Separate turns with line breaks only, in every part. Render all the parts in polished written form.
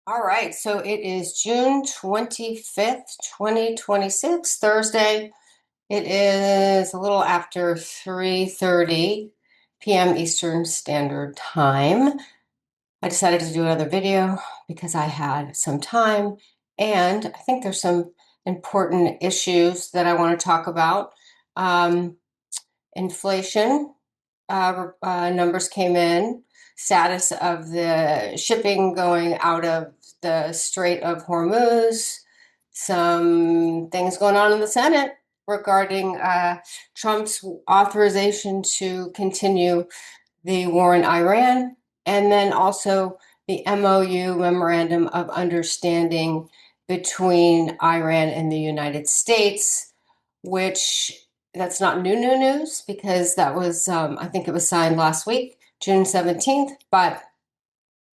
All right, so it is June 25th, 2026, Thursday. It is a little after 3:30 p.m. Eastern Standard Time. I decided to do another video because I had some time, and I think there's some important issues that I want to talk about. Um, Inflation numbers came in, status of the shipping going out of the Strait of Hormuz, some things going on in the Senate regarding Trump's authorization to continue the war in Iran, and then also the MOU, Memorandum of Understanding, between Iran and the United States, which that's not new news because that was, I think it was signed last week, June 17th, but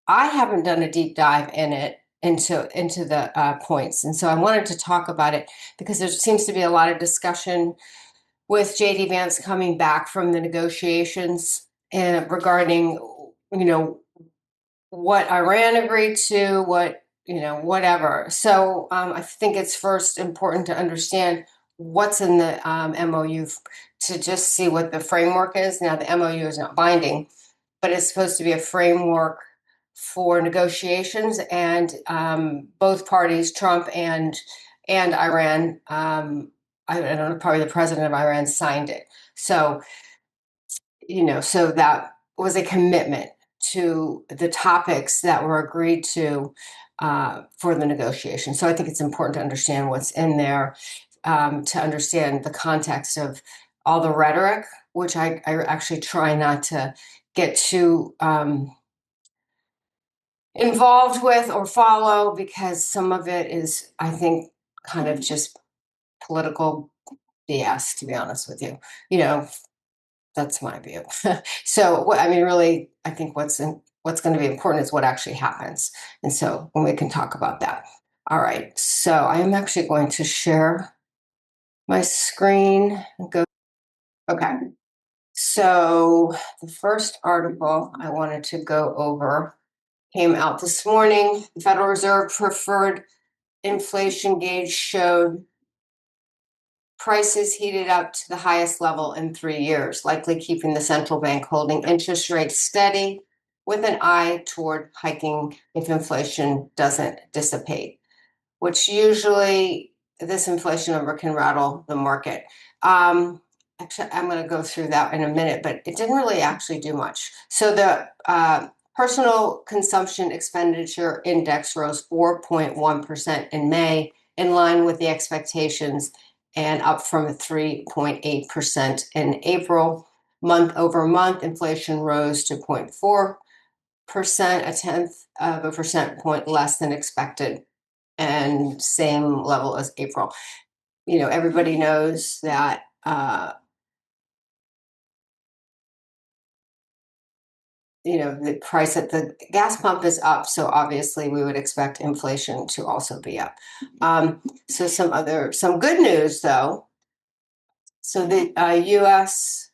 I haven't done a deep dive in it into the points. And so I wanted to talk about it because there seems to be a lot of discussion with JD Vance coming back from the negotiations and regarding, what Iran agreed to, whatever. So I think it's first important to understand what's in the MOU to just see what the framework is. Now, the MOU is not binding, but it's supposed to be a framework for negotiations, and both parties, Trump and Iran, I don't know, probably the president of Iran signed it. So so that was a commitment to the topics that were agreed to for the negotiation. So I think it's important to understand what's in there, to understand the context of all the rhetoric, which I actually try not to get too involved with or follow, because some of it is, I think, kind of just political BS, to be honest with you. You know, that's my view. So, what I mean, really, I think what's going to be important is what actually happens, and so when we can talk about that. All right. So I am actually going to share my screen and go. Okay. So the first article I wanted to go over came out this morning. The Federal Reserve preferred inflation gauge showed prices heated up to the highest level in 3 years, likely keeping the central bank holding interest rates steady with an eye toward hiking if inflation doesn't dissipate, which usually this inflation number can rattle the market. Actually, I'm going to go through that in a minute, but it didn't really actually do much. So the personal consumption expenditure index rose 4.1% in May, in line with the expectations, and up from 3.8% in April. Month over month, inflation rose to 0.4%, a tenth of a percent point less than expected, and same level as April. Everybody knows that the price at the gas pump is up, so obviously we would expect inflation to also be up. So some good news though. So the U.S.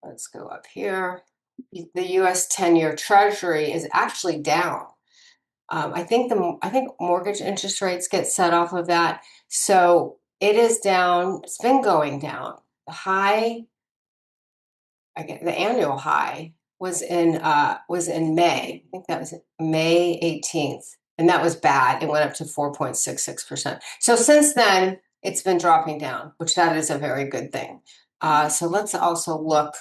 Let's go up here. The U.S. 10-year Treasury is actually down. I think mortgage interest rates get set off of that, so it is down. It's been going down. The high, again, the annual high was in May. I think that was May 18th, and that was bad. It went up to 4.66%. So since then, it's been dropping down, which that is a very good thing. So let's also look.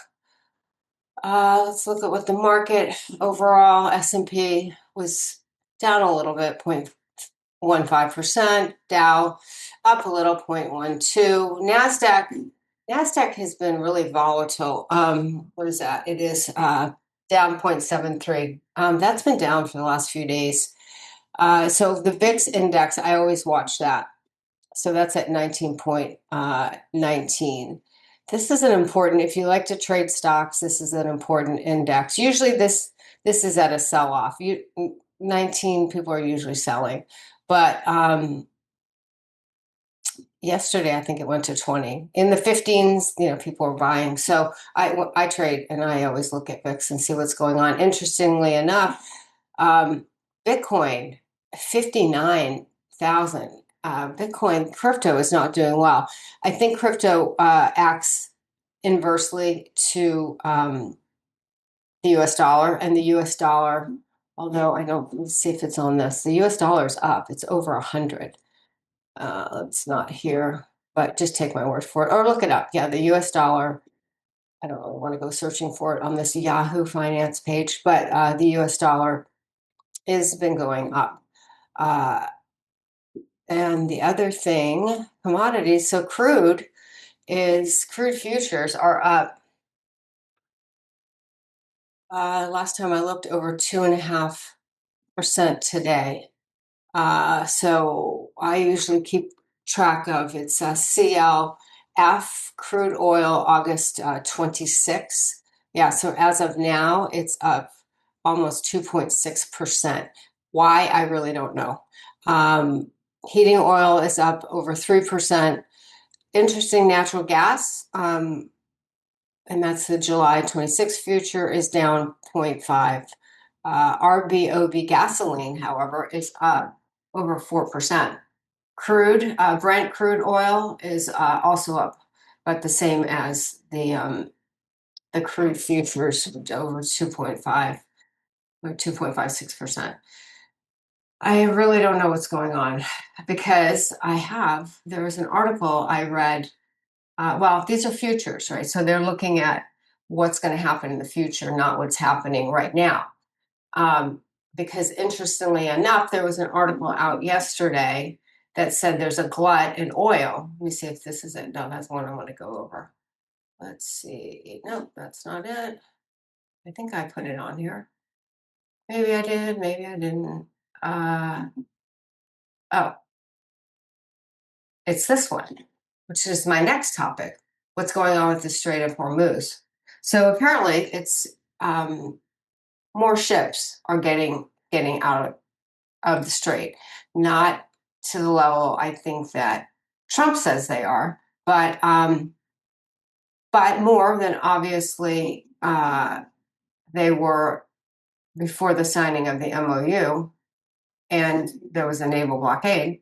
Let's look at what the market overall. S&P was down a little bit, 0.15%. Dow up a little, 0.12. Nasdaq has been really volatile. What is that? It is down 0.73. That's been down for the last few days. So the VIX index, I always watch that. So that's at 19.19. This is an important, if you like to trade stocks, this is an important index. Usually this is at a sell-off. 19 people are usually selling, but yesterday I think it went to 20. In the 15s, people are buying. So I trade, and I always look at VIX and see what's going on. Interestingly enough, Bitcoin, 59,000. Bitcoin crypto is not doing well. I think crypto acts inversely to the US dollar, and the US dollar, although I don't, let's see if it's on this, the US dollar is up. It's over 100. It's not here, but just take my word for it or look it up. Yeah, the US dollar, I don't really want to go searching for it on this Yahoo Finance page, but the US dollar has been going up. Uh, and the other thing, commodities, so crude futures are up. Last time I looked, over 2.5% today. So I usually keep track of it's CLF crude oil August 26. Yeah, so as of now, it's up almost 2.6%. Why? I really don't know. Um, Heating oil is up over 3%. Interesting, natural gas, and that's the July 26 future, is down 0.5. RBOB gasoline, however, is up over 4%. Brent crude oil is also up, but the same as the crude futures, over 2.5 or 2.56%. I really don't know what's going on because there was an article I read. Well, these are futures, right? So they're looking at what's going to happen in the future, not what's happening right now. Um, because interestingly enough, there was an article out yesterday that said there's a glut in oil. Let me see if this is it. No, that's the one I want to go over. Let's see. No, that's not it. I think I put it on here. Maybe I did, maybe I didn't. Uh, oh, it's this one, which is my next topic. What's going on with the Strait of Hormuz? So apparently, it's more ships are getting out of the strait, not to the level I think that Trump says they are, but more than obviously they were before the signing of the MOU, and there was a naval blockade,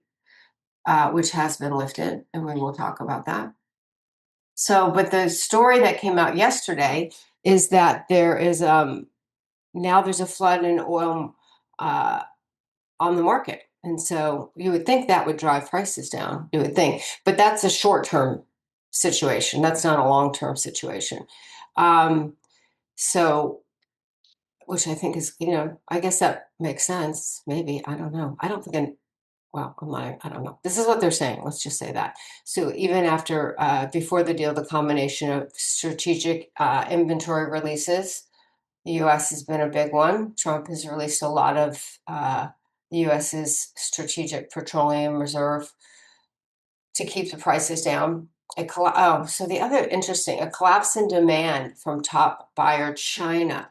which has been lifted, and we will talk about that. So, but the story that came out yesterday is that there is now there's a flood in oil uh, on the market. And so you would think that would drive prices down, you would think, but that's a short-term situation. That's not a long-term situation. Um, so, which I think is, I guess that makes sense. Maybe, I don't know. I don't think, well, I don't know. This is what they're saying. Let's just say that. So even after, before the deal, the combination of strategic inventory releases, the U.S. has been a big one. Trump has released a lot of the U.S.'s strategic petroleum reserve to keep the prices down. So the other interesting, a collapse in demand from top buyer China,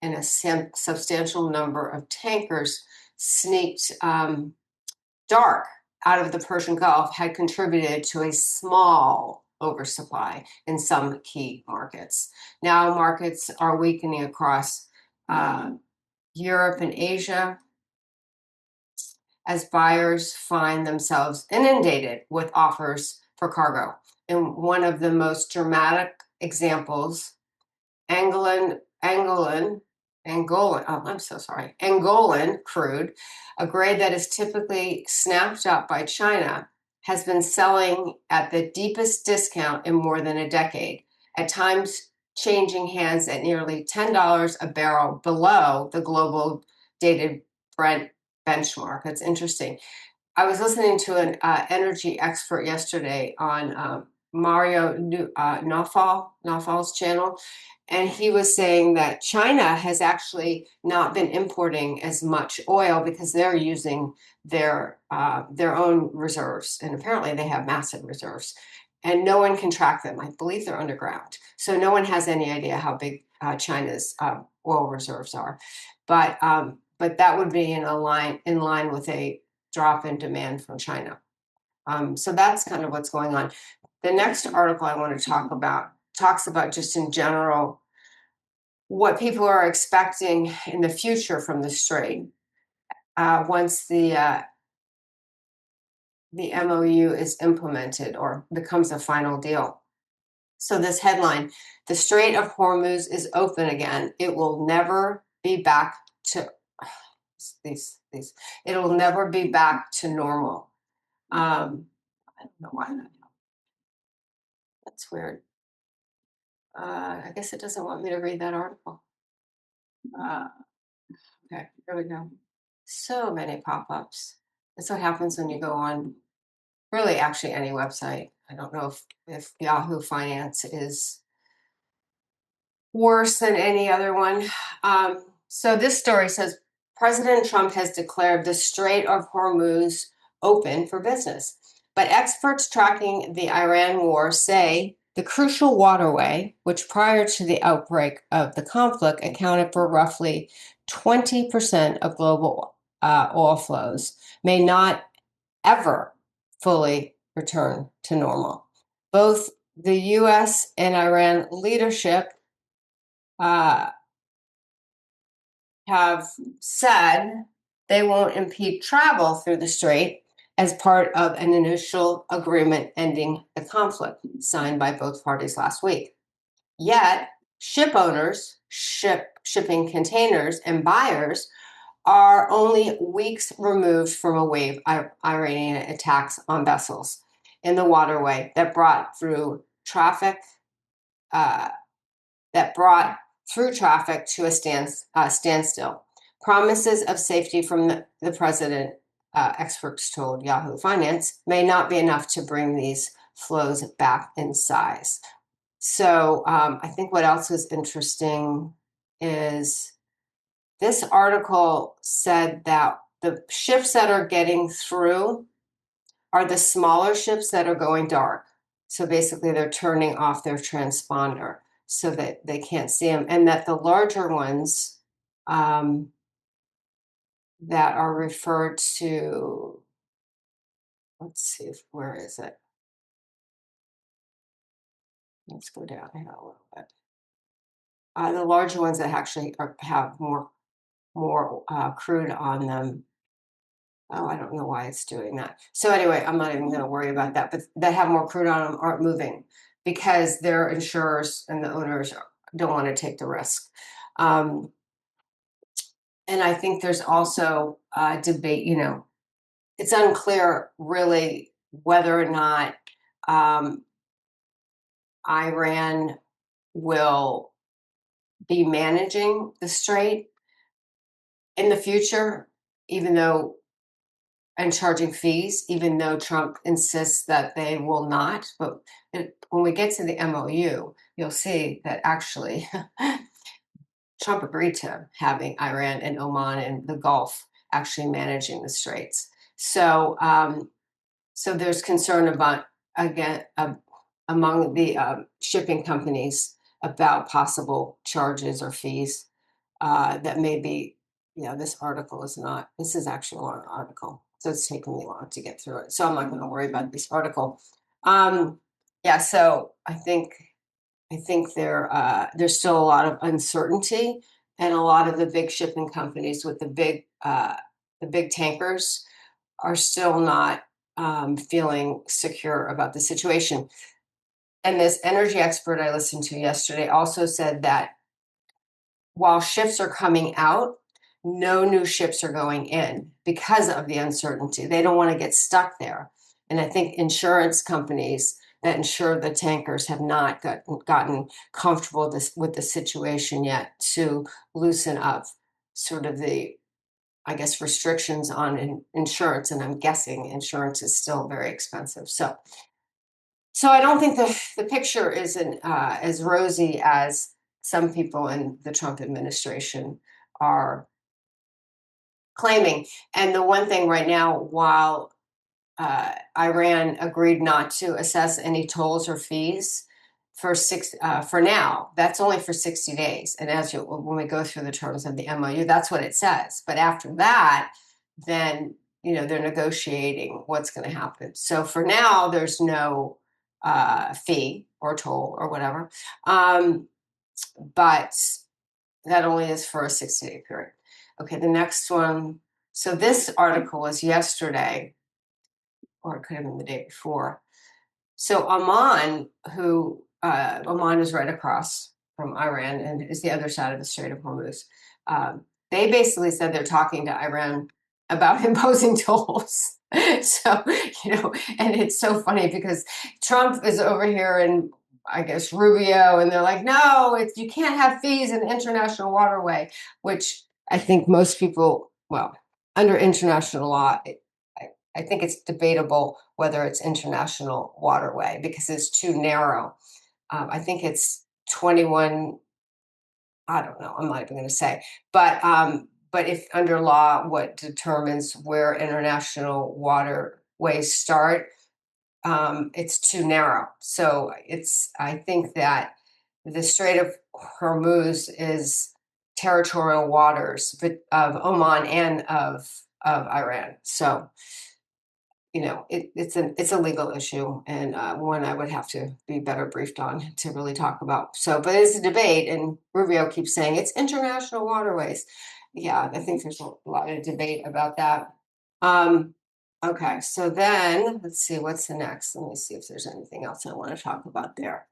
and a substantial number of tankers sneaked dark out of the Persian Gulf had contributed to a small oversupply in some key markets. Now markets are weakening across Europe and Asia as buyers find themselves inundated with offers for cargo. In one of the most dramatic examples, Angolan crude, a grade that is typically snapped up by China, has been selling at the deepest discount in more than a decade, at times changing hands at nearly $10 a barrel below the global dated Brent benchmark. That's interesting. I was listening to an energy expert yesterday on Mario Nawfal's channel, and he was saying that China has actually not been importing as much oil because they're using their own reserves, and apparently they have massive reserves, and no one can track them. I believe they're underground, so no one has any idea how big China's oil reserves are. But that would be in line with a drop in demand from China. So that's kind of what's going on. The next article I want to talk about talks about just in general what people are expecting in the future from the strait. once the MOU is implemented or becomes a final deal. So this headline, the Strait of Hormuz is open again. It will never be back to these. It'll never be back to normal. I don't know why that's weird. I guess it doesn't want me to read that article. Uh, okay, here we go. So many pop-ups. That's what happens when you go on really actually any website. I don't know if Yahoo Finance is worse than any other one. So this story says President Trump has declared the Strait of Hormuz open for business. But experts tracking the Iran war say the crucial waterway, which prior to the outbreak of the conflict accounted for roughly 20% of global oil flows, may not ever fully return to normal. Both the US and Iran leadership have said they won't impede travel through the strait as part of an initial agreement ending the conflict signed by both parties last week. Yet, ship owners, shipping containers, and buyers are only weeks removed from a wave of Iranian attacks on vessels in the waterway that brought uh, traffic to a standstill. Promises of safety from the president, experts told Yahoo Finance, may not be enough to bring these flows back in size. So I think what else is interesting is this article said that the ships that are getting through are the smaller ships that are going dark. So basically, they're turning off their transponder so that they can't see them, and that the larger ones that are referred to, let's see, where is it? Let's go down here a little bit. The larger ones that actually have more crude on them. Oh, I don't know why it's doing that. So anyway, I'm not even going to worry about that. But that have more crude on them aren't moving because their insurers and the owners don't want to take the risk. Um, and I think there's also a debate. It's unclear really whether or not Iran will be managing the strait in the future, even though and charging fees, even though Trump insists that they will not. But when we get to the MOU, you'll see that actually Trump agreed to having Iran and Oman and the Gulf actually managing the straits. So, so there's concern about again among the shipping companies about possible charges or fees that may be. This article is not. This is actually a long article, so it's taking me long to get through it. So I'm not going to worry about this article. Yeah, so I think there's still a lot of uncertainty, and a lot of the big shipping companies with the big tankers are still not feeling secure about the situation. And this energy expert I listened to yesterday also said that while ships are coming out, no new ships are going in because of the uncertainty. They don't want to get stuck there. And I think insurance companies that insure the tankers have not gotten comfortable with the situation yet to loosen up sort of the, I guess, restrictions on insurance. And I'm guessing insurance is still very expensive. So I don't think the picture isn't as rosy as some people in the Trump administration are claiming. And the one thing right now, while Iran agreed not to assess any tolls or fees for now, that's only for 60 days. And when we go through the terms of the MOU, that's what it says. But after that, then they're negotiating what's going to happen. So for now, there's no fee or toll or whatever, but that only is for a 60-day period. Okay, the next one. So this article was yesterday, or it could have been the day before. So Oman is right across from Iran and is the other side of the Strait of Hormuz. Um, they basically said they're talking to Iran about imposing tolls. So, and it's so funny because Trump is over here and I guess Rubio, and they're like, no, you can't have fees in the international waterway, which I think most people, well, under international law, I think it's debatable whether it's international waterway because it's too narrow. I think it's 21. I don't know. I'm not even going to say, but if under law, what determines where international waterways start, it's too narrow. So I think that the Strait of Hormuz is territorial waters, but of Oman and of Iran. So it's a legal issue and one I would have to be better briefed on to really talk about. So, but it's a debate, and Rubio keeps saying it's international waterways. Yeah, I think there's a lot of debate about that. Um, okay, so then let's see what's the next. Let me see if there's anything else I want to talk about there.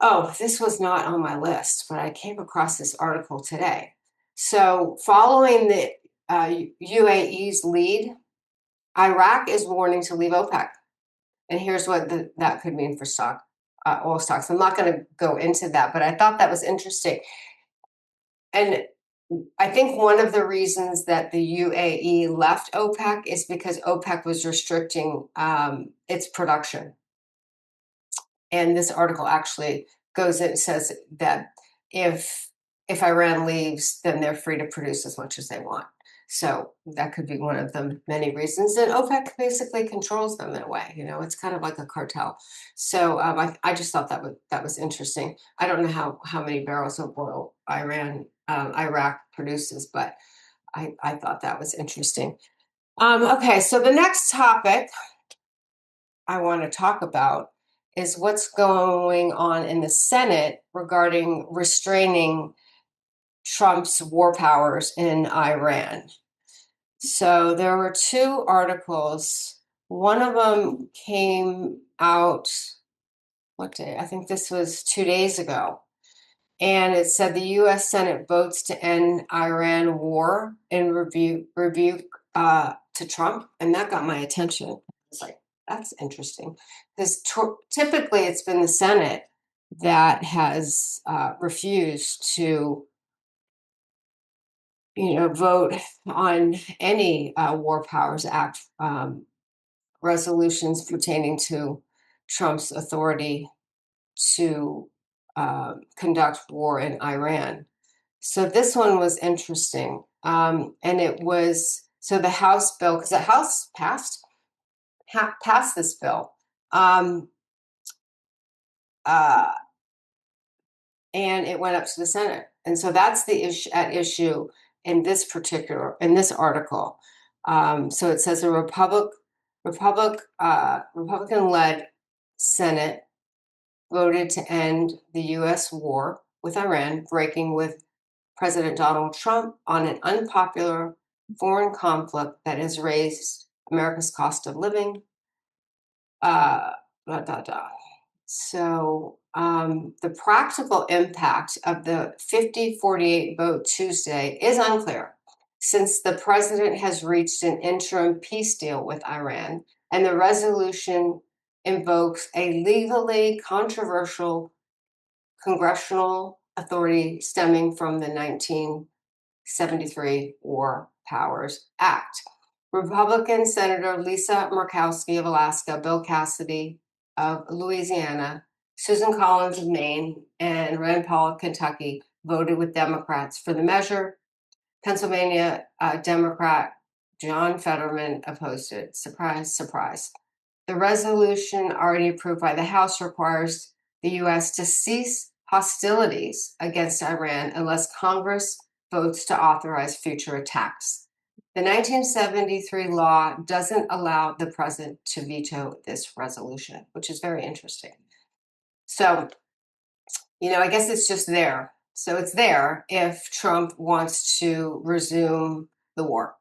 Oh, this was not on my list, but I came across this article today. So, following the UAE's lead, Iraq is warning to leave OPEC. And here's what that could mean for oil stocks. I'm not going to go into that, but I thought that was interesting. And I think one of the reasons that the UAE left OPEC is because OPEC was restricting its production. And this article actually goes in and says that if Iran leaves, then they're free to produce as much as they want. So that could be one of the many reasons that OPEC basically controls them in a way. It's kind of like a cartel. So I just thought that was interesting. I don't know how many barrels of oil Iraq produces, but I thought that was interesting. Okay, so the next topic I want to talk about is what's going on in the Senate regarding restraining Trump's war powers in Iran. So there were two articles. One of them came out, what day? I think this was 2 days ago. And it said the U.S. Senate votes to end Iran war in rebuke to Trump. And that got my attention. It's like, that's interesting. Because typically it's been the Senate that has refused to vote on any War Powers Act resolutions pertaining to Trump's authority to conduct war in Iran. So this one was interesting. And it was, so the House bill, because the House passed this bill. Uh, and it went up to the Senate. And so that's the issue in this article. So it says a Republican-led Senate voted to end the U.S. war with Iran, breaking with President Donald Trump on an unpopular foreign conflict that has raised America's cost of living. Blah, blah, blah. So the practical impact of the 50-48 vote Tuesday is unclear, since the president has reached an interim peace deal with Iran, and the resolution invokes a legally controversial congressional authority stemming from the 1973 War Powers Act. Republican Senator Lisa Murkowski of Alaska, Bill Cassidy of Louisiana, Susan Collins of Maine, and Rand Paul of Kentucky voted with Democrats for the measure. Pennsylvania Democrat John Fetterman opposed it. Surprise, surprise. The resolution already approved by the House requires the U.S. to cease hostilities against Iran unless Congress votes to authorize future attacks. The 1973 law doesn't allow the president to veto this resolution, which is very interesting. So, I guess it's just there. So it's there if Trump wants to resume the war.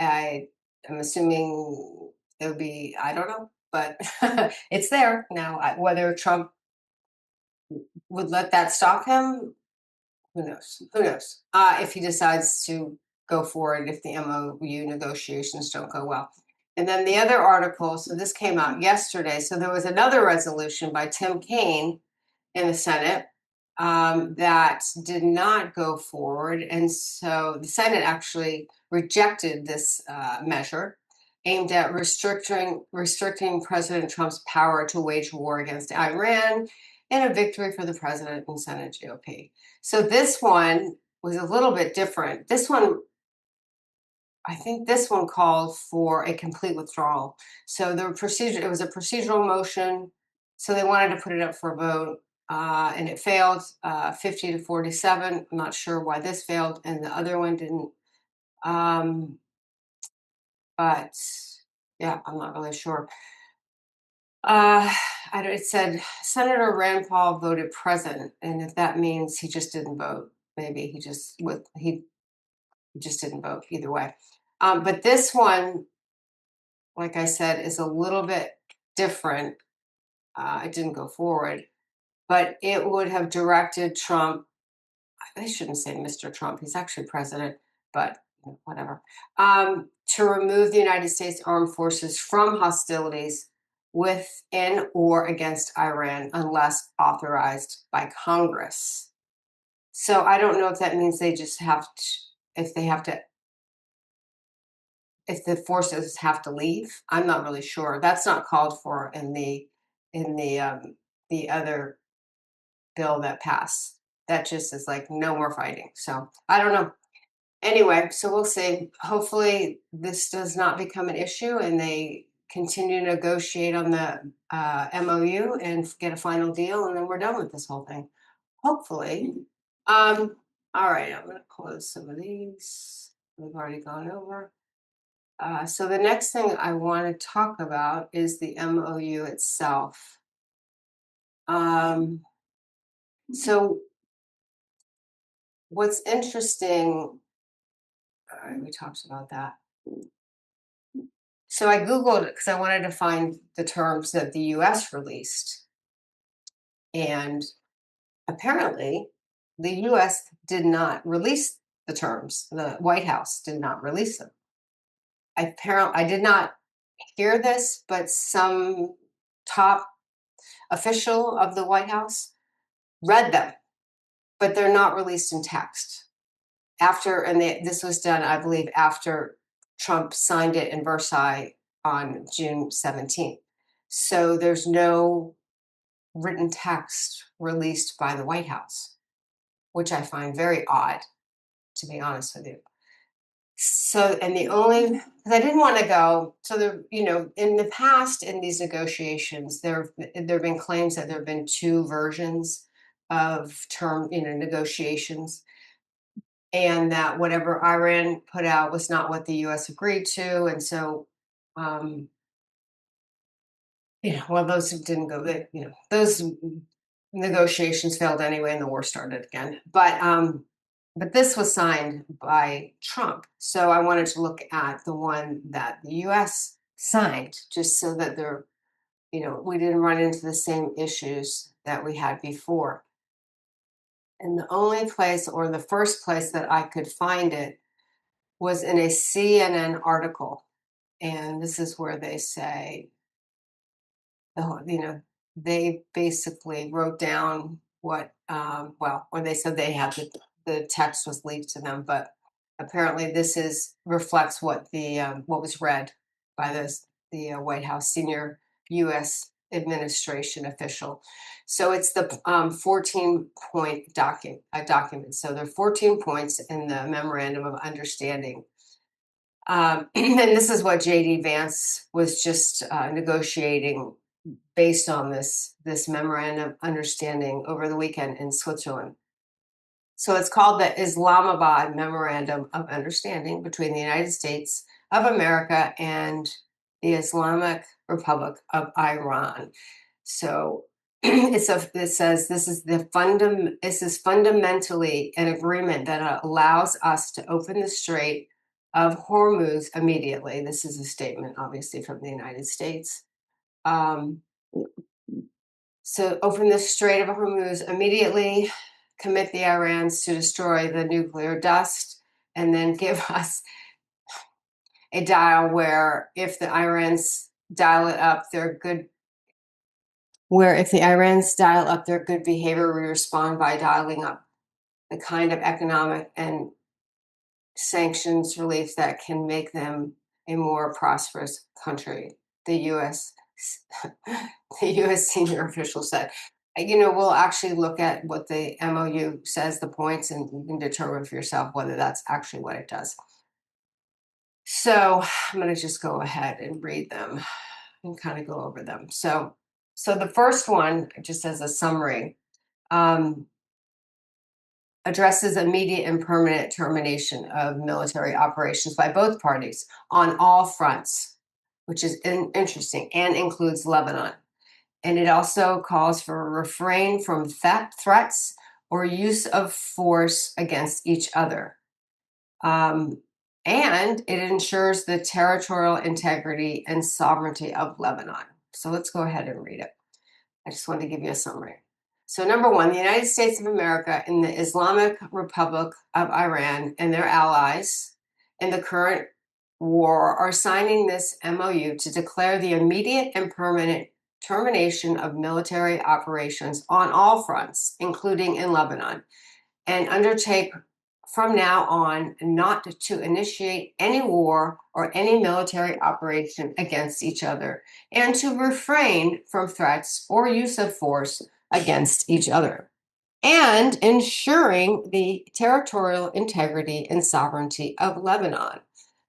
I am assuming it would be, I don't know, but it's there now. Whether Trump would let that stop him, who knows? Who knows? If he decides to go forward, if the MOU negotiations don't go well. And then the other article, so this came out yesterday. So there was another resolution by Tim Kaine in the Senate that did not go forward. And so the Senate actually rejected this measure aimed at restricting President Trump's power to wage war against Iran, and a victory for the president and Senate GOP. So this one was a little bit different. This one, I think this one called for a complete withdrawal. So the procedure, it was a procedural motion. So they wanted to put it up for a vote, and it failed 50 to 47. I'm not sure why this failed and the other one didn't. Um, but yeah, I'm not really sure. It said Senator Rand Paul voted present, and if that means he just didn't vote, maybe he just didn't vote either way. But this one, like I said, is a little bit different. It didn't go forward, but it would have directed Trump. I shouldn't say Mr. Trump. He's actually president, but whatever. To remove the United States Armed Forces from hostilities within or against Iran unless authorized by Congress. So I don't know if that means they just have to, if they have to, if the forces have to leave. I'm not really sure. That's not called for in the other bill that passed. That just is like no more fighting. So I don't know. Anyway, so we'll see. Hopefully, this does not become an issue, and they continue to negotiate on the MOU and get a final deal, and then we're done with this whole thing. Hopefully. All right, I'm going to close some of these. We've already gone over. So the next thing I want to talk about is the MOU itself. So what's interesting, all right, we talked about that. So I Googled it because I wanted to find the terms that the US released. And apparently, the US did not release the terms. The White House did not release them. I did not hear this, but some top official of the White House read them, but they're not released in text. This was done, I believe, after Trump signed it in Versailles on June 17th. So there's no written text released by the White House, which I find very odd, to be honest with you. So, and the only, because I didn't want to go, so in the past in these negotiations, there have been claims that there have been two versions of negotiations, and that whatever Iran put out was not what the US agreed to. And so, well, those didn't go, those negotiations failed anyway, and the war started again. But this was signed by Trump. So I wanted to look at the one that the US signed, just so that we didn't run into the same issues that we had before. And the only place, or the first place that I could find it, was in a CNN article. And this is where they say, they basically wrote down what, or they said they had the text was leaked to them, but apparently this reflects what what was read by the White House senior U.S. administration official. So it's the 14-point document. So there are 14 points in the memorandum of understanding. And this is what J.D. Vance was just negotiating based on this memorandum of understanding over the weekend in Switzerland. So it's called the Islamabad Memorandum of Understanding between the United States of America and the Islamic Republic of Iran. So it says this is fundamentally an agreement that allows us to open the Strait of Hormuz immediately. This is a statement, obviously, from the United States. Um, so open the Strait of Hormuz immediately, commit the Irans to destroy the nuclear dust, and then give us a dial where if the Irans dial it up, they're good. Where if the Irans dial up their good behavior, we respond by dialing up the kind of economic and sanctions relief that can make them a more prosperous country. The U.S. the U.S. senior official said. We'll actually look at what the MOU says, the points, and you can determine for yourself whether that's actually what it does. So I'm going to just go ahead and read them and kind of go over them. So the first one, just as a summary, addresses immediate and permanent termination of military operations by both parties on all fronts, which is interesting, and includes Lebanon. And it also calls for a refrain from threats or use of force against each other. And it ensures the territorial integrity and sovereignty of Lebanon. So let's go ahead and read it. I just wanted to give you a summary. So number one, the United States of America and the Islamic Republic of Iran and their allies in the current war are signing this MOU to declare the immediate and permanent termination of military operations on all fronts, including in Lebanon, and undertake from now on not to initiate any war or any military operation against each other, and to refrain from threats or use of force against each other, and ensuring the territorial integrity and sovereignty of Lebanon.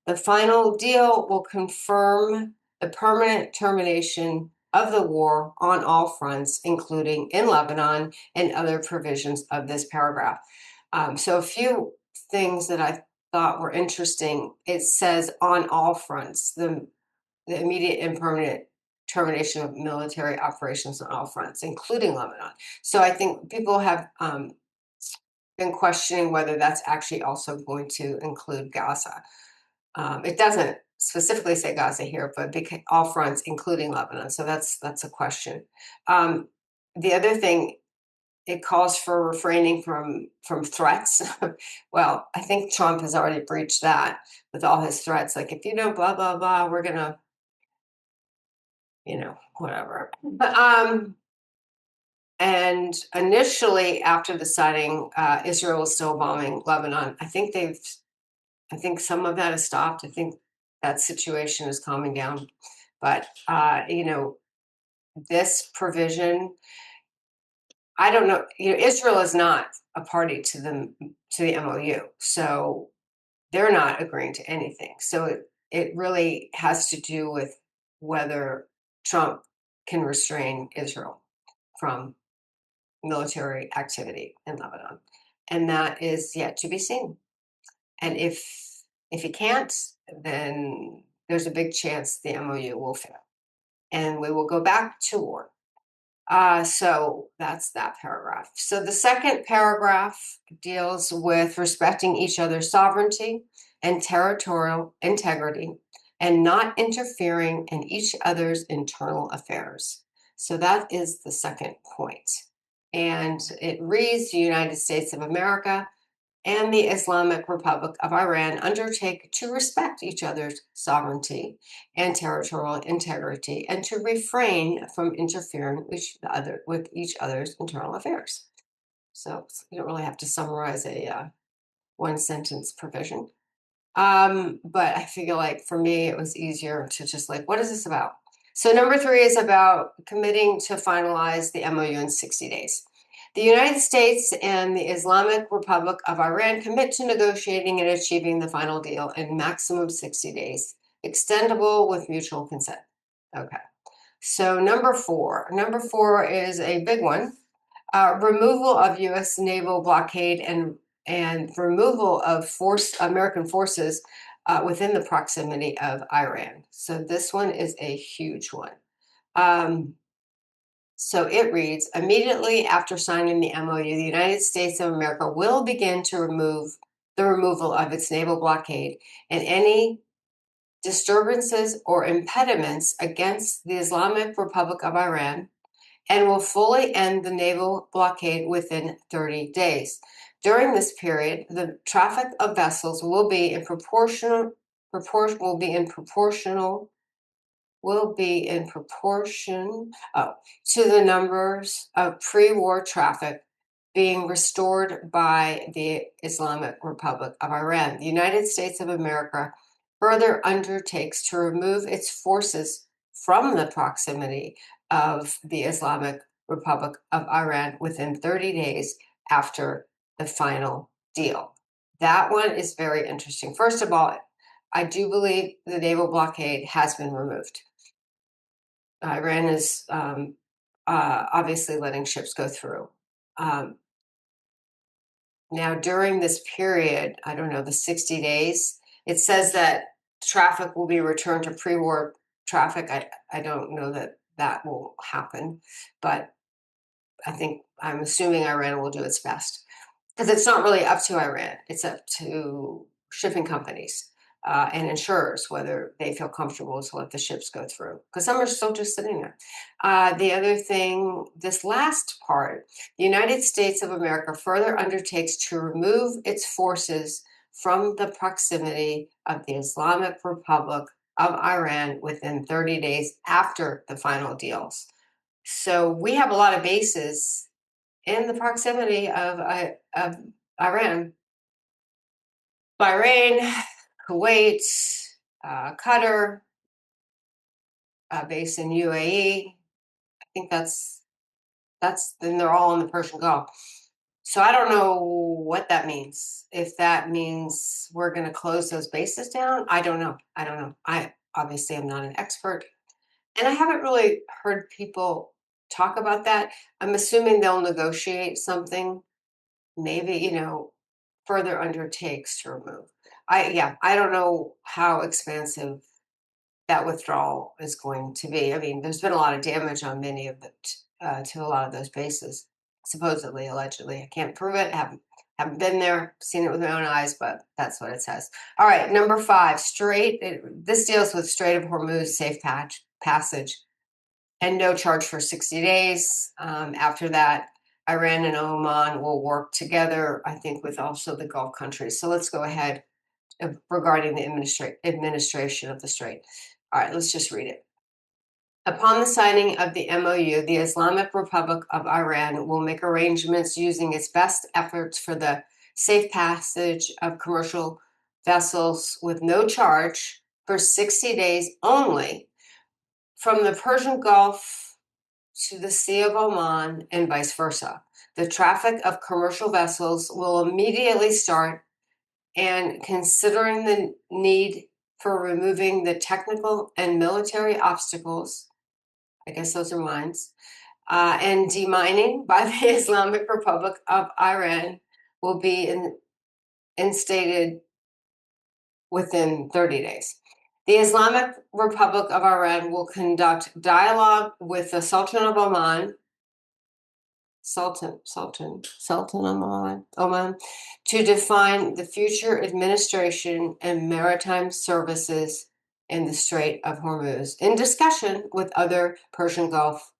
The final deal will confirm the permanent termination of the war on all fronts, including in Lebanon, and other provisions of this paragraph. So a few things that I thought were interesting. It says on all fronts, the immediate and permanent termination of military operations on all fronts, including Lebanon. So I think people have been questioning whether that's actually also going to include Gaza. It doesn't specifically say Gaza here, but all fronts, including Lebanon. So that's a question. The other thing, it calls for refraining from threats. Well, I think Trump has already breached that with all his threats. Like, if you don't blah blah blah, we're gonna, whatever. And initially, after the signing, Israel was still bombing Lebanon. I think some of that has stopped. I think that situation is calming down. But this provision, I don't know. Israel is not a party to the MOU, so they're not agreeing to anything. So it really has to do with whether Trump can restrain Israel from military activity in Lebanon, and that is yet to be seen. And if he can't, then there's a big chance the MOU will fail, and we will go back to war. So that's that paragraph. So the second paragraph deals with respecting each other's sovereignty and territorial integrity and not interfering in each other's internal affairs. So that is the second point. And it reads, the United States of America and the Islamic Republic of Iran undertake to respect each other's sovereignty and territorial integrity, and to refrain from interfering with each other's internal affairs. So you don't really have to summarize a one-sentence provision. But I feel like for me, it was easier to just what is this about? So number 3 is about committing to finalize the MOU in 60 days. The United States and the Islamic Republic of Iran commit to negotiating and achieving the final deal in maximum 60 days, extendable with mutual consent. Okay. So number 4. Number 4 is a big one. Removal of U.S. naval blockade and removal of American forces within the proximity of Iran. So this one is a huge one. So it reads, immediately after signing the MOU, the United States of America will begin to remove the removal of its naval blockade and any disturbances or impediments against the Islamic Republic of Iran, and will fully end the naval blockade within 30 days. During this period, the traffic of vessels will be in proportional to the numbers of pre-war traffic being restored by the Islamic Republic of Iran. The United States of America further undertakes to remove its forces from the proximity of the Islamic Republic of Iran within 30 days after the final deal. That one is very interesting. First of all, I do believe the naval blockade has been removed. Iran is obviously letting ships go through. Now, during this period, I don't know, the 60 days, it says that traffic will be returned to pre-war traffic. I don't know that that will happen, but I'm assuming Iran will do its best. Because it's not really up to Iran, it's up to shipping companies and insurers whether they feel comfortable to let the ships go through. Because some are still just sitting there. The other thing, this last part, the United States of America further undertakes to remove its forces from the proximity of the Islamic Republic of Iran within 30 days after the final deals. So we have a lot of bases in the proximity of Iran, Bahrain, Kuwait, Qatar, base in UAE. I think then they're all in the Persian Gulf. So I don't know what that means. If that means we're going to close those bases down, I don't know. I obviously am not an expert, and I haven't really heard people talk about that. I'm assuming they'll negotiate something, maybe, further undertakes to remove. I don't know how expansive that withdrawal is going to be. I mean, there's been a lot of damage on many of to a lot of those bases, supposedly, allegedly. I can't prove it. Haven't been there, seen it with my own eyes, but that's what it says. All right, number 5, this deals with Strait of Hormuz safe passage and no charge for 60 days. After that, Iran and Oman will work together, I think, with also the Gulf countries. So let's go ahead regarding the administration of the strait. All right, let's just read it. Upon the signing of the MOU, the Islamic Republic of Iran will make arrangements using its best efforts for the safe passage of commercial vessels with no charge for 60 days only from the Persian Gulf to the Sea of Oman and vice versa. The traffic of commercial vessels will immediately start, and considering the need for removing the technical and military obstacles, I guess those are mines, and demining by the Islamic Republic of Iran will be instated within 30 days. The Islamic Republic of Iran will conduct dialogue with the Sultan of Oman, Sultan of Oman, to define the future administration and maritime services in the Strait of Hormuz, in discussion with other Persian Gulf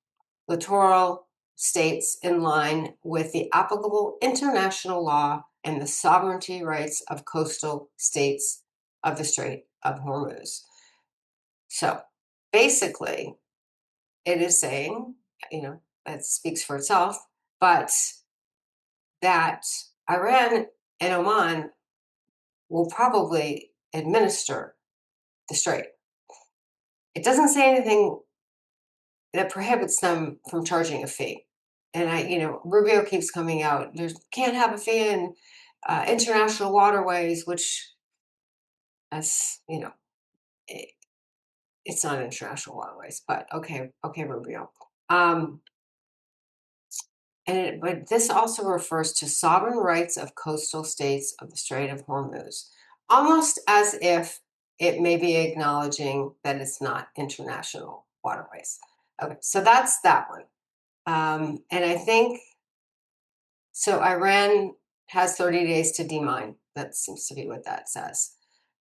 littoral states in line with the applicable international law and the sovereignty rights of coastal states of the Strait of Hormuz. So basically, it is saying, that speaks for itself, but that Iran and Oman will probably administer the strait. It doesn't say anything that prohibits them from charging a fee. And Rubio keeps coming out. Can't have a fee in international waterways, which, as it's not international waterways. But okay, Rubio. But this also refers to sovereign rights of coastal states of the Strait of Hormuz, almost as if it may be acknowledging that it's not international waterways. Okay, so that's that one. And I think, so Iran has 30 days to demine That seems to be what that says.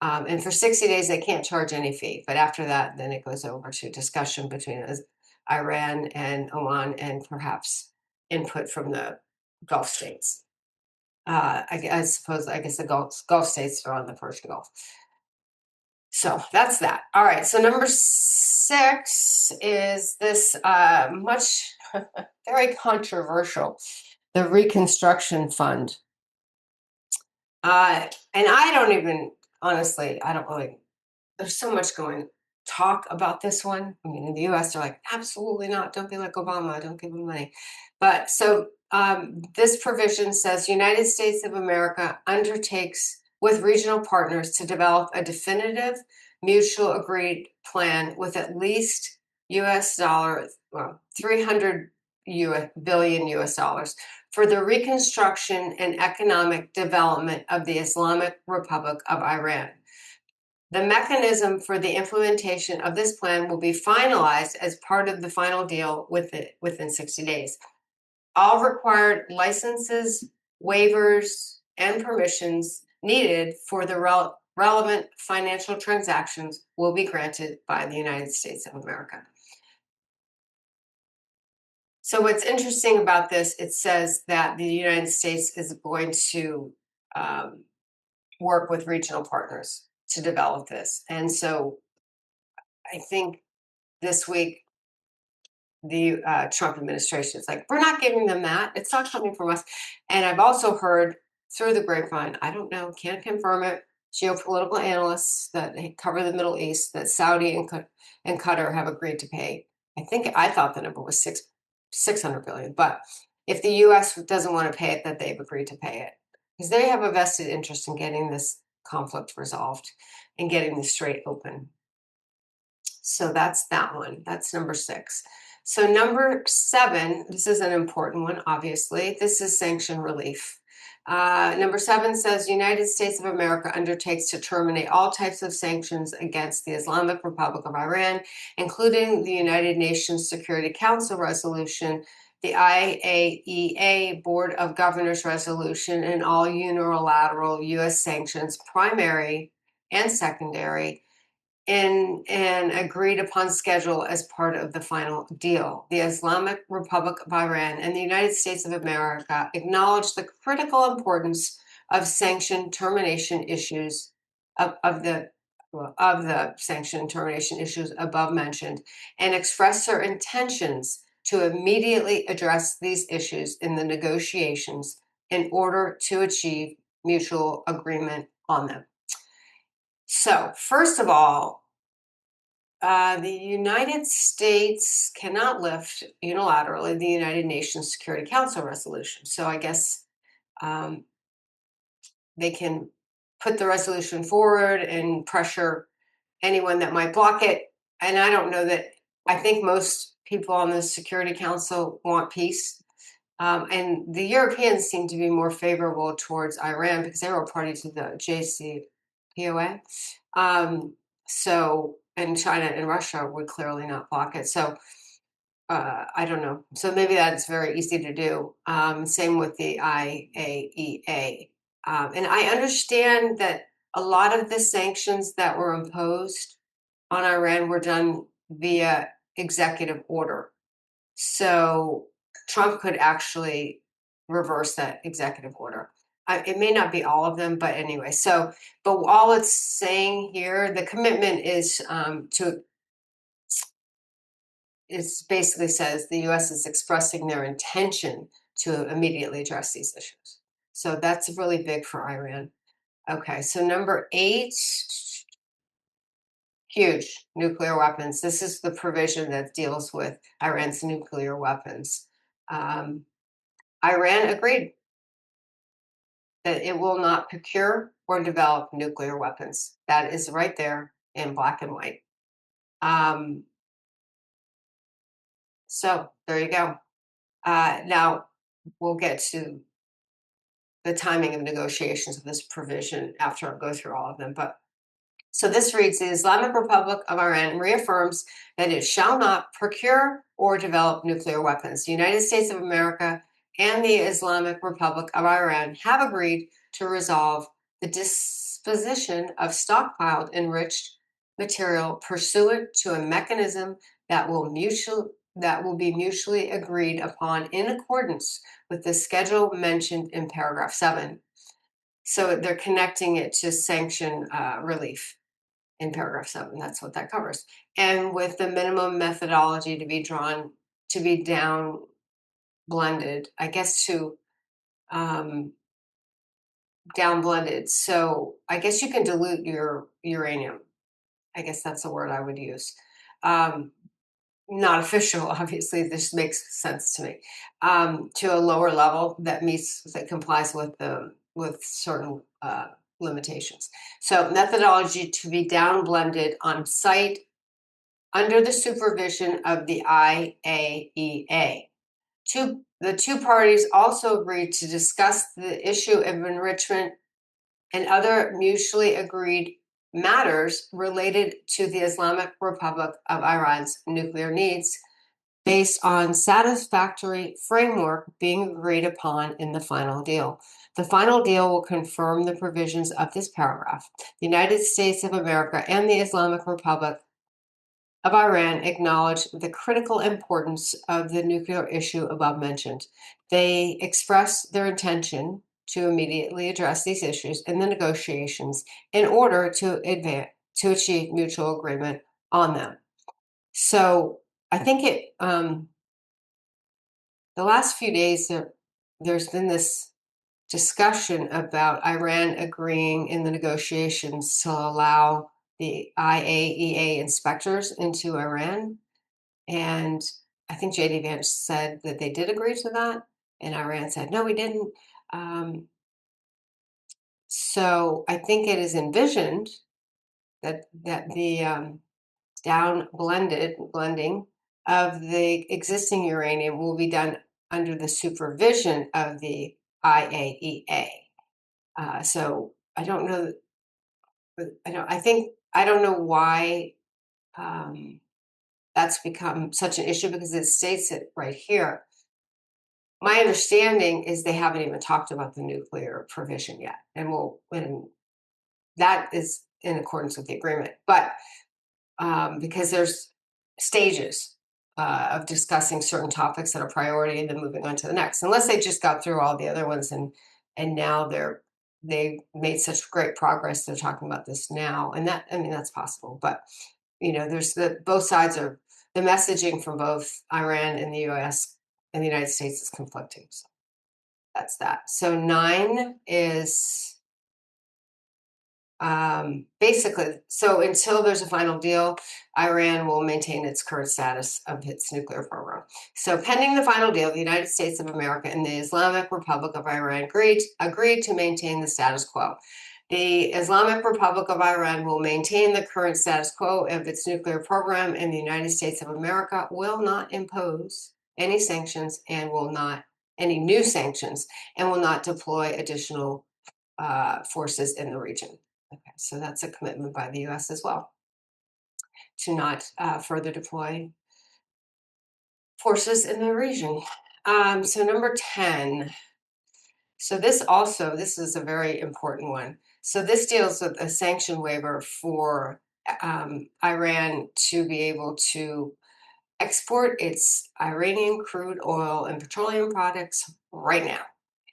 And for 60 days, they can't charge any fee. But after that, then it goes over to discussion between Iran and Oman and perhaps input from the Gulf states. I guess the Gulf states are on the Persian Gulf. So that's that. All right. So number 6 is this much very controversial, the Reconstruction Fund. And I don't even honestly, I don't really. There's so much going talk about this one. I mean, in the U.S., they're like, absolutely not. Don't be like Obama. Don't give him money. But so this provision says United States of America undertakes with regional partners to develop a definitive, mutual agreed plan with at least well, 300 billion US dollars for the reconstruction and economic development of the Islamic Republic of Iran. The mechanism for the implementation of this plan will be finalized as part of the final deal within 60 days. All required licenses, waivers, and permissions needed for the relevant financial transactions will be granted by the United States of America. So what's interesting about this, it says that the United States is going to work with regional partners to develop this. And so I think this week, the Trump administration is like, we're not giving them that. It's not coming from us. And I've also heard through the grapevine, I don't know, can't confirm it, geopolitical analysts that cover the Middle East, that Saudi and Qatar have agreed to pay. I thought the number was 600 billion. But if the U.S. doesn't want to pay it, that they've agreed to pay it. Because they have a vested interest in getting this conflict resolved and getting the strait open. So that's that one. That's number 6. So number 7, this is an important one, obviously. This is sanction relief. Number 7 says United States of America undertakes to terminate all types of sanctions against the Islamic Republic of Iran, including the United Nations Security Council resolution, the IAEA Board of Governors resolution, and all unilateral U.S. sanctions, primary and secondary, in an agreed upon schedule as part of the final deal. The Islamic Republic of Iran and the United States of America acknowledge the critical importance of sanction termination issues of the sanction termination issues above mentioned, and express their intentions to immediately address these issues in the negotiations in order to achieve mutual agreement on them. So, first of all, the United States cannot lift unilaterally the United Nations Security Council resolution. So I guess they can put the resolution forward and pressure anyone that might block it. And I don't know that, I think most people on the Security Council want peace. And the Europeans seem to be more favorable towards Iran because they were a party to the JCPOA. And China and Russia would clearly not block it. So I don't know. So maybe that's very easy to do. Same with the IAEA. And I understand that a lot of the sanctions that were imposed on Iran were done via executive order. So Trump could actually reverse that executive order. It may not be all of them, but anyway. But all it's saying here, the commitment is it basically says the U.S. is expressing their intention to immediately address these issues. So that's really big for Iran. Okay, so number 8, huge, nuclear weapons. This is the provision that deals with Iran's nuclear weapons. Iran agreed that it will not procure or develop nuclear weapons. That is right there in black and white. So there you go. Now we'll get to the timing of negotiations of this provision after I go through all of them. But so this reads, the Islamic Republic of Iran reaffirms that it shall not procure or develop nuclear weapons. The United States of America and the Islamic Republic of Iran have agreed to resolve the disposition of stockpiled enriched material pursuant to a mechanism that will be mutually agreed upon in accordance with the schedule mentioned in paragraph 7. So they're connecting it to sanction relief in paragraph 7. That's what that covers. And with the minimum methodology to be down blended, I guess to down blended. So I guess you can dilute your uranium. I guess that's the word I would use. Not official, obviously. This makes sense to me. To a lower level that complies with certain limitations. So methodology to be down blended on site under the supervision of the IAEA. The two parties also agreed to discuss the issue of enrichment and other mutually agreed matters related to the Islamic Republic of Iran's nuclear needs based on satisfactory framework being agreed upon in the final deal. The final deal will confirm the provisions of this paragraph. The United States of America and the Islamic Republic of Iran acknowledge the critical importance of the nuclear issue above mentioned. They express their intention to immediately address these issues in the negotiations in order to achieve mutual agreement on them. So I think the last few days there's been this discussion about Iran agreeing in the negotiations to allow the IAEA inspectors into Iran. And I think JD Vance said that they did agree to that. And Iran said, no, we didn't. So I think it is envisioned that the blending of the existing uranium will be done under the supervision of the IAEA. So I don't know. I don't know why that's become such an issue because it states it right here. My understanding is they haven't even talked about the nuclear provision yet, and that is in accordance with the agreement. But because there's stages of discussing certain topics that are priority and then moving on to the next, unless they just got through all the other ones and now they made such great progress. They're talking about this now, and that's possible. But there's both sides are the messaging from both Iran and the U.S. and the United States is conflicting. So that's that. So 9 is basically, so until there's a final deal, Iran will maintain its current status of its nuclear program. So pending the final deal, the United States of America and the Islamic Republic of Iran agreed to maintain the status quo. The Islamic Republic of Iran will maintain the current status quo of its nuclear program, and the United States of America will not impose any sanctions and will not any new sanctions and will not deploy additional forces in the region. Okay, so that's a commitment by the U.S. as well to not further deploy forces in the region. So number 10. So this is a very important one. So this deals with a sanction waiver for Iran to be able to export its Iranian crude oil and petroleum products right now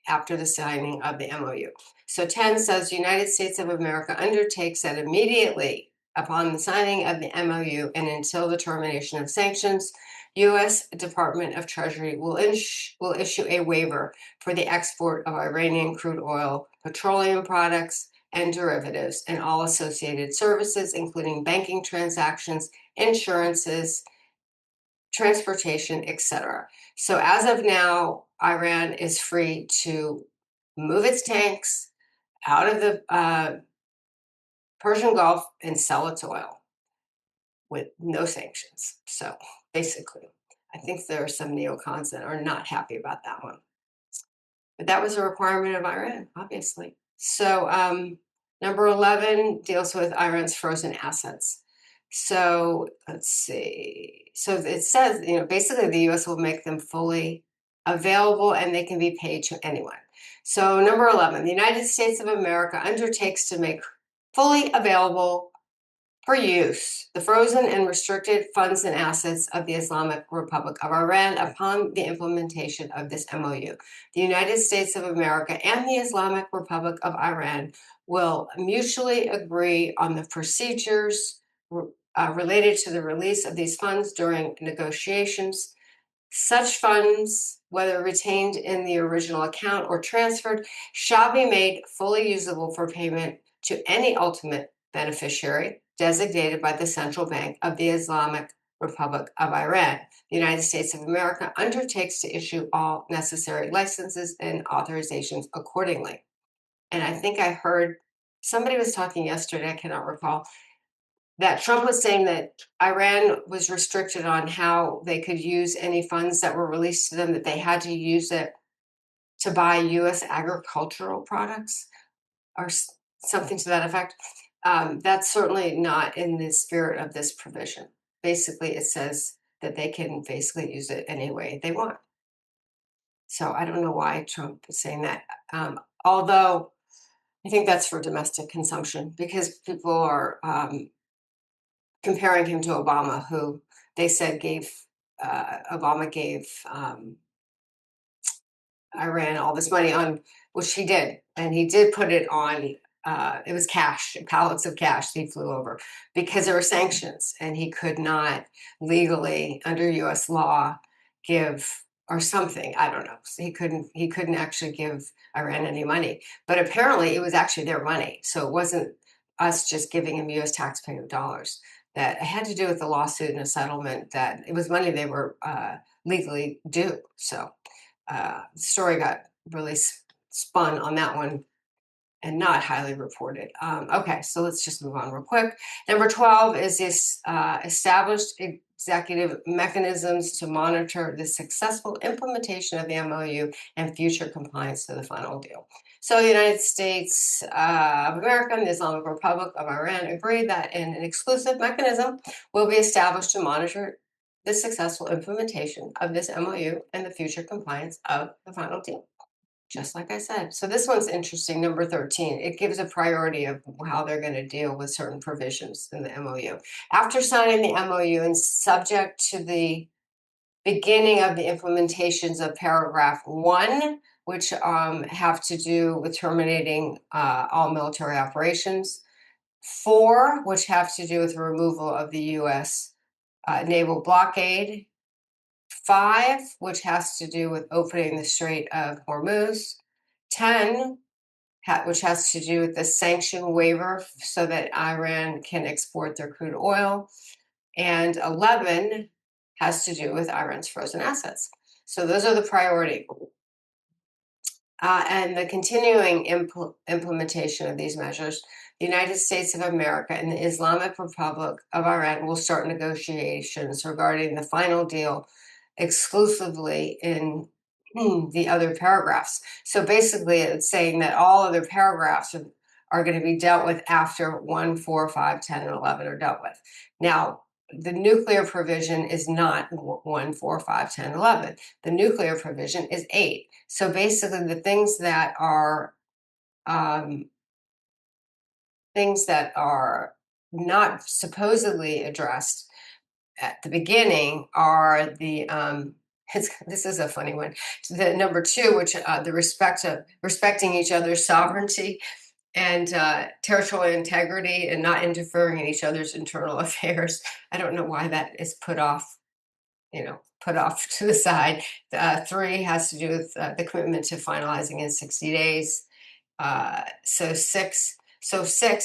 after the signing of the MOU. So 10 says the United States of America undertakes that immediately upon the signing of the MOU and until the termination of sanctions, U.S. Department of Treasury will issue a waiver for the export of Iranian crude oil, petroleum products, and derivatives, and all associated services, including banking transactions, insurances, transportation, etc. So as of now, Iran is free to move its tanks out of the Persian Gulf and sell its oil with no sanctions. So basically, I think there are some neocons that are not happy about that one. But that was a requirement of Iran, obviously. So number 11 deals with Iran's frozen assets. So let's see. So it says, basically the U.S. will make them fully available and they can be paid to anyone. So number 11, the United States of America undertakes to make fully available for use the frozen and restricted funds and assets of the Islamic Republic of Iran upon the implementation of this MOU. The United States of America and the Islamic Republic of Iran will mutually agree on the procedures related to the release of these funds during negotiations. Such funds, whether retained in the original account or transferred, shall be made fully usable for payment to any ultimate beneficiary designated by the Central Bank of the Islamic Republic of Iran. The United States of America undertakes to issue all necessary licenses and authorizations accordingly. And I think I heard somebody was talking yesterday, I cannot recall, that Trump was saying that Iran was restricted on how they could use any funds that were released to them, that they had to use it to buy US agricultural products or something to that effect. That's certainly not in the spirit of this provision. Basically, it says that they can basically use it any way they want. So I don't know why Trump is saying that. Although I think that's for domestic consumption because people are comparing him to Obama, who they said Obama gave Iran all this money on, which he did, and he did put it on. It was cash, pallets of cash. He flew over because there were sanctions, and he could not legally, under U.S. law, give or something. I don't know. So he couldn't. He couldn't actually give Iran any money. But apparently, it was actually their money, so it wasn't us just giving him U.S. taxpayer dollars. That had to do with the lawsuit and a settlement. That it was money they were legally due. So the story got really spun on that one and not highly reported. Okay, so let's just move on real quick. Number 12 is this established executive mechanisms to monitor the successful implementation of the MOU and future compliance to the final deal. So the United States of America and the Islamic Republic of Iran agreed that an exclusive mechanism will be established to monitor the successful implementation of this MOU and the future compliance of the final deal. Just like I said. So this one's interesting, number 13. It gives a priority of how they're going to deal with certain provisions in the MOU. After signing the MOU and subject to the beginning of the implementations of paragraph 1, which have to do with terminating all military operations, 4, which have to do with the removal of the U.S. Naval blockade, 5, which has to do with opening the Strait of Hormuz, 10, which has to do with the sanction waiver so that Iran can export their crude oil, and 11 has to do with Iran's frozen assets. So those are the priority. And the continuing implementation of these measures, the United States of America and the Islamic Republic of Iran will start negotiations regarding the final deal exclusively in the other paragraphs. So basically, it's saying that all other paragraphs are going to be dealt with after 1, 4, 5, 10, and 11 are dealt with. Now, the nuclear provision is not 1, 4, 5, 10, 11. The nuclear provision is 8. So basically, the things that are not supposedly addressed at the beginning are the this is a funny one. The number 2, which the respecting each other's sovereignty and territorial integrity and not interfering in each other's internal affairs. I don't know why that is put off to the side. 3 has to do with the commitment to finalizing in 60 days. So 6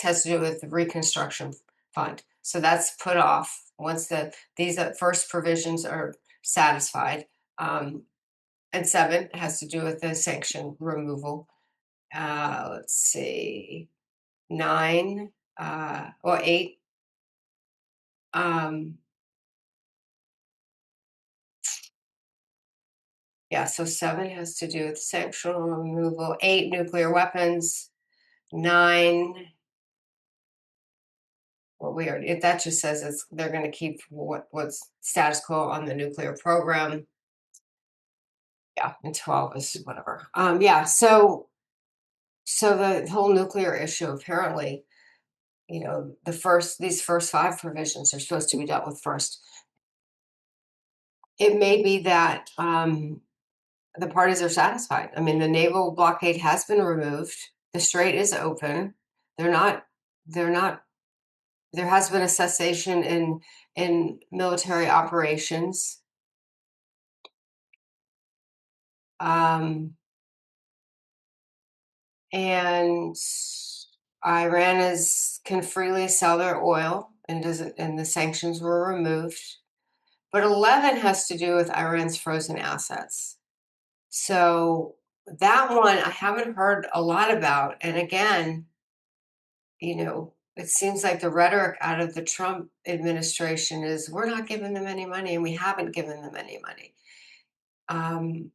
has to do with the reconstruction fund. So that's put off once these first provisions are satisfied. And 7 has to do with the sanction removal. Let's see, 9 or 8. Yeah, so 7 has to do with sanction removal, 8 nuclear weapons, 9. Well, that just says they're going to keep what's status quo on the nuclear program. Yeah, and 12 is whatever. Yeah, so the whole nuclear issue apparently, these first five provisions are supposed to be dealt with first. It may be that the parties are satisfied. I mean, the naval blockade has been removed. The strait is open. They're not. They're not. There has been a cessation in military operations. Um, and can freely sell their oil and doesn't, and the sanctions were removed. But 11 has to do with Iran's frozen assets. So that one I haven't heard a lot about. And again, it seems like the rhetoric out of the Trump administration is we're not giving them any money and we haven't given them any money. Um,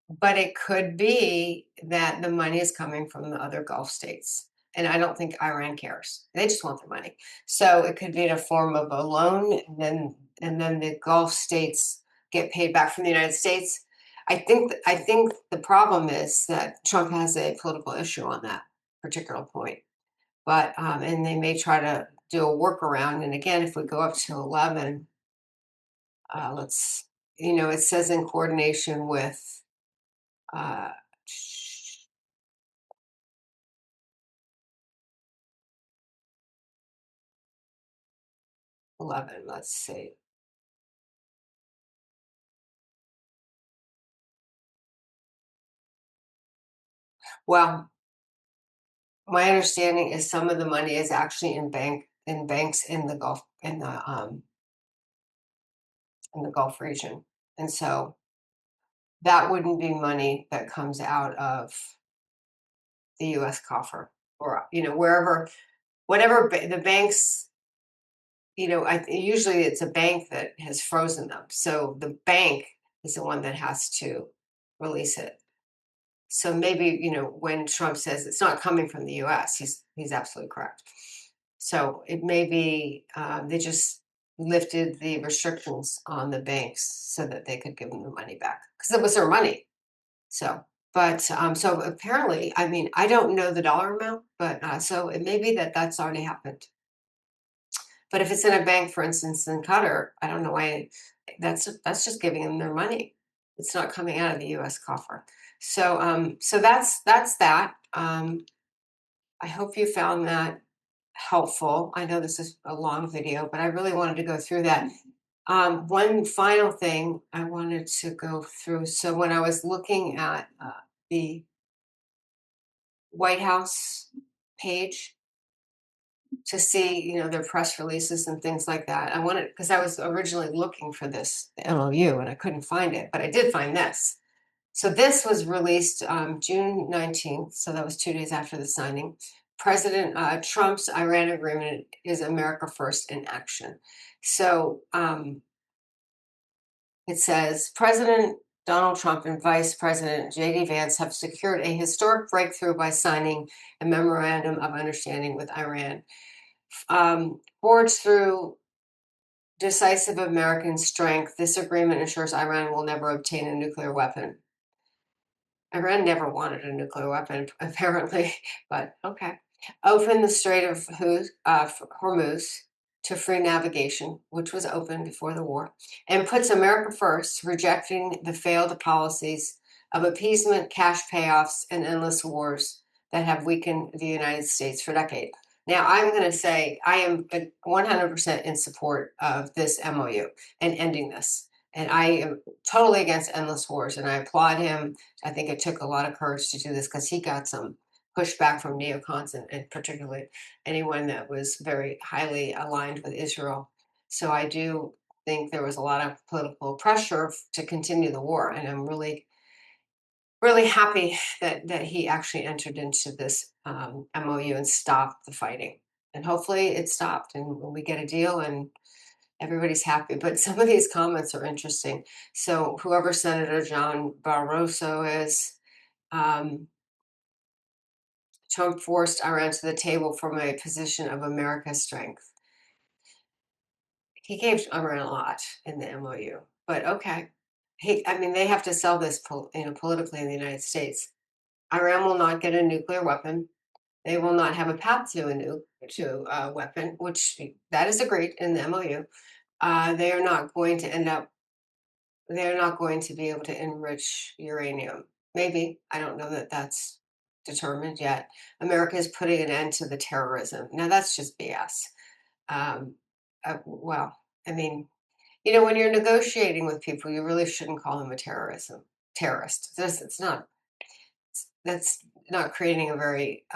But it could be that the money is coming from the other Gulf states. And I don't think Iran cares. They just want the money. So it could be in a form of a loan, and then the Gulf states get paid back from the United States. I think the problem is that Trump has a political issue on that particular point. But and they may try to do a workaround. And again, if we go up to 11, let's it says in coordination with uh, 11, let's see. Well, my understanding is some of the money is actually in banks in the Gulf region. And so that wouldn't be money that comes out of the US coffer, or wherever, the banks, usually it's a bank that has frozen them. So the bank is the one that has to release it. So maybe, when Trump says it's not coming from the US, he's absolutely correct. So it may be they just lifted the restrictions on the banks so that they could give them the money back because it was their money. So, but so apparently, I mean, I don't know the dollar amount, but so it may be that that's already happened. But if it's in a bank, for instance, in Qatar, I don't know why. That's just giving them their money. It's not coming out of the U.S. coffer. So that's that. I hope you found that helpful. I know this is a long video, but I really wanted to go through that. One final thing I wanted to go through. So when I was looking at the White House page to see, their press releases and things like that, I wanted, because I was originally looking for this MOU and I couldn't find it, but I did find this. So this was released June 19th, so that was 2 days after the signing. President Trump's Iran agreement is America First in action. So it says President Donald Trump and Vice President J.D. Vance have secured a historic breakthrough by signing a memorandum of understanding with Iran. Forged through decisive American strength, this agreement ensures Iran will never obtain a nuclear weapon. Iran never wanted a nuclear weapon, apparently, but okay. Open the Strait of Hormuz to free navigation, which was open before the war, and puts America first, rejecting the failed policies of appeasement, cash payoffs, and endless wars that have weakened the United States for decades. Now, I'm going to say I am 100% in support of this MOU and ending this. And I am totally against endless wars, and I applaud him. I think it took a lot of courage to do this because he got some pushback from neocons, and particularly anyone that was very highly aligned with Israel. So I do think there was a lot of political pressure to continue the war, and I'm really, really happy that he actually entered into this MOU and stopped the fighting. And hopefully it stopped, and we get a deal, and everybody's happy. But some of these comments are interesting. So whoever Senator John Barroso is, Trump forced Iran to the table from a position of America's strength. He gave Iran a lot in the MOU, but okay. I mean, they have to sell this, politically in the United States. Iran will not get a nuclear weapon. They will not have a path to a weapon, which that is agreed in the MOU. They are not going to end up. They're not going to be able to enrich uranium. Maybe, I don't know that that's determined yet. America is putting an end to the terrorism. Now that's just BS. Um, well, I mean, when you're negotiating with people, you really shouldn't call them a terrorist. It's not. That's not creating a very.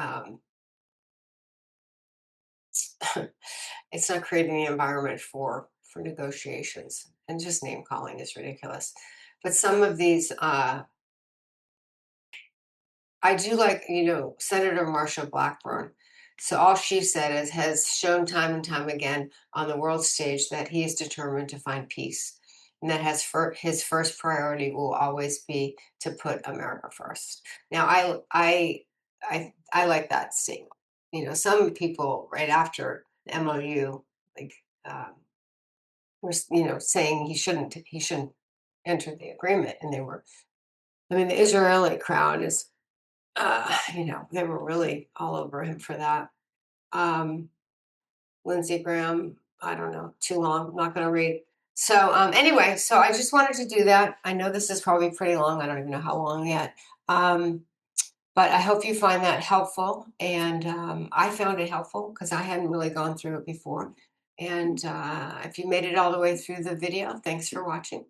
It's not creating the environment for negotiations. And just name calling is ridiculous. But some of these, I do like, Senator Marsha Blackburn. So all she said is has shown time and time again on the world stage that he is determined to find peace, and that his first priority will always be to put America first. Now, I like that statement. Some people right after the MOU, like, were saying he shouldn't enter the agreement, and they were. I mean, the Israeli crowd is they were really all over him for that. Um, Lindsey Graham, I don't know, too long. I'm not going to read. So anyway, so I just wanted to do that. I know this is probably pretty long. I don't even know how long yet. Um, but I hope you find that helpful. And I found it helpful because I hadn't really gone through it before. And if you made it all the way through the video, thanks for watching.